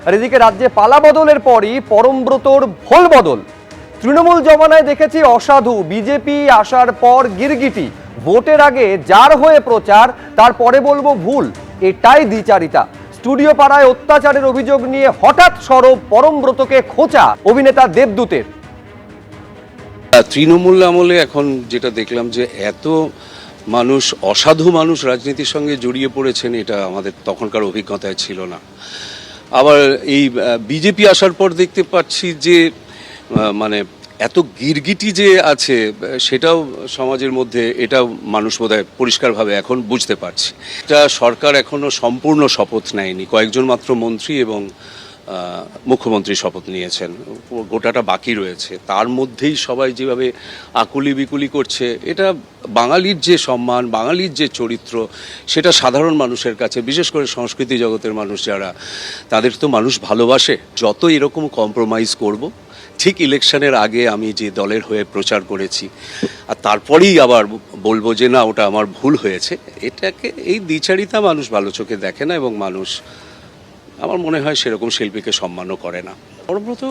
আর এদিকে রাজ্যে পালা বদলের পরই পরমব্রতর ভোল বদল। তৃণমূল জমানায় দেখেছি অসাধু, বিজেপি আসার পর গিরগিটি। ভোটের আগে যার হয়ে প্রচার, তারপরে বলবো ভুল, এটাই দ্বিচারিতা। স্টুডিও পাড়ায় অত্যাচারের অভিযোগ নিয়ে হঠাৎ সরব পরমব্রতকে খোঁচা অভিনেতা দেবদূতের। তৃণমূল আমলে এখন যেটা দেখলাম যে এত মানুষ, অসাধু মানুষ রাজনীতির সঙ্গে জড়িয়ে পড়েছেন, এটা আমাদের তখনকার অভিজ্ঞতায় ছিল না। আবার এই বিজেপি আসার পর দেখতে পাচ্ছি যে মানে এত গিরগিটি যে আছে সেটাও সমাজের মধ্যে, এটাও মানুষ বোধহয় পরিষ্কারভাবে এখন বুঝতে পারছে। এটা সরকার এখনো সম্পূর্ণ শপথ নেয়নি, কয়েকজন মাত্র মন্ত্রী এবং মুখ্যমন্ত্রী শপথ নিয়েছেন, গোটাটা বাকি রয়েছে। তার মধ্যেই সবাই যেভাবে আকুলি বিকুলি করছে, এটা বাঙালির যে সম্মান, বাঙালির যে চরিত্র, সেটা সাধারণ মানুষের কাছে, বিশেষ করে সংস্কৃতি জগতের মানুষ যারা, তাদের তো মানুষ ভালোবাসে। যত এরকম কম্প্রোমাইজ করব, ঠিক ইলেকশনের আগে আমি যে দলের হয়ে প্রচার করেছি আর তারপরেই আবার বলবো যে না, ওটা আমার ভুল হয়েছে, এটাকে এই দ্বিচারিতা মানুষ ভালো চোখে দেখে না এবং মানুষ আমার মনে হয় সেরকম শিল্পীকে সম্মানও করে না। পরমব্রত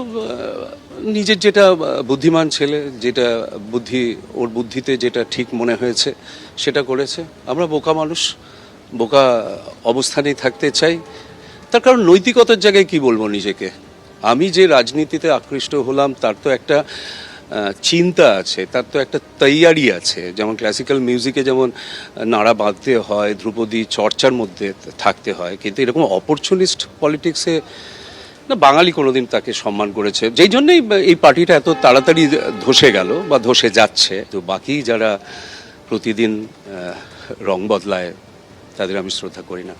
নিজের যেটা বুদ্ধিমান ছেলে, যেটা ওর বুদ্ধিতে যেটা ঠিক মনে হয়েছে সেটা করেছে। আমরা বোকা মানুষ, বোকা অবস্থানেই থাকতে চাই। তার কারণ নৈতিকতার জায়গায় কি বলবো নিজেকে, আমি যে রাজনীতিতে আকৃষ্ট হলাম তার তো একটা চিন্তা আছে, তার তো একটা তৈয়ারি আছে। যেমন ক্লাসিক্যাল মিউজিকে যেমন নাড়া বাঁধতে হয়, ধ্রুপদী চর্চার মধ্যে থাকতে হয়, কিন্তু এরকম অপরচুনিস্ট পলিটিক্সে না, বাঙালি কোনোদিন তাকে সম্মান করেছে, যেই জন্যই এই পার্টিটা এত তাড়াতাড়ি ধসে গেল বা ধসে যাচ্ছে। তো বাকি যারা প্রতিদিন রং বদলায়, তাদের আমি শ্রদ্ধা করি না।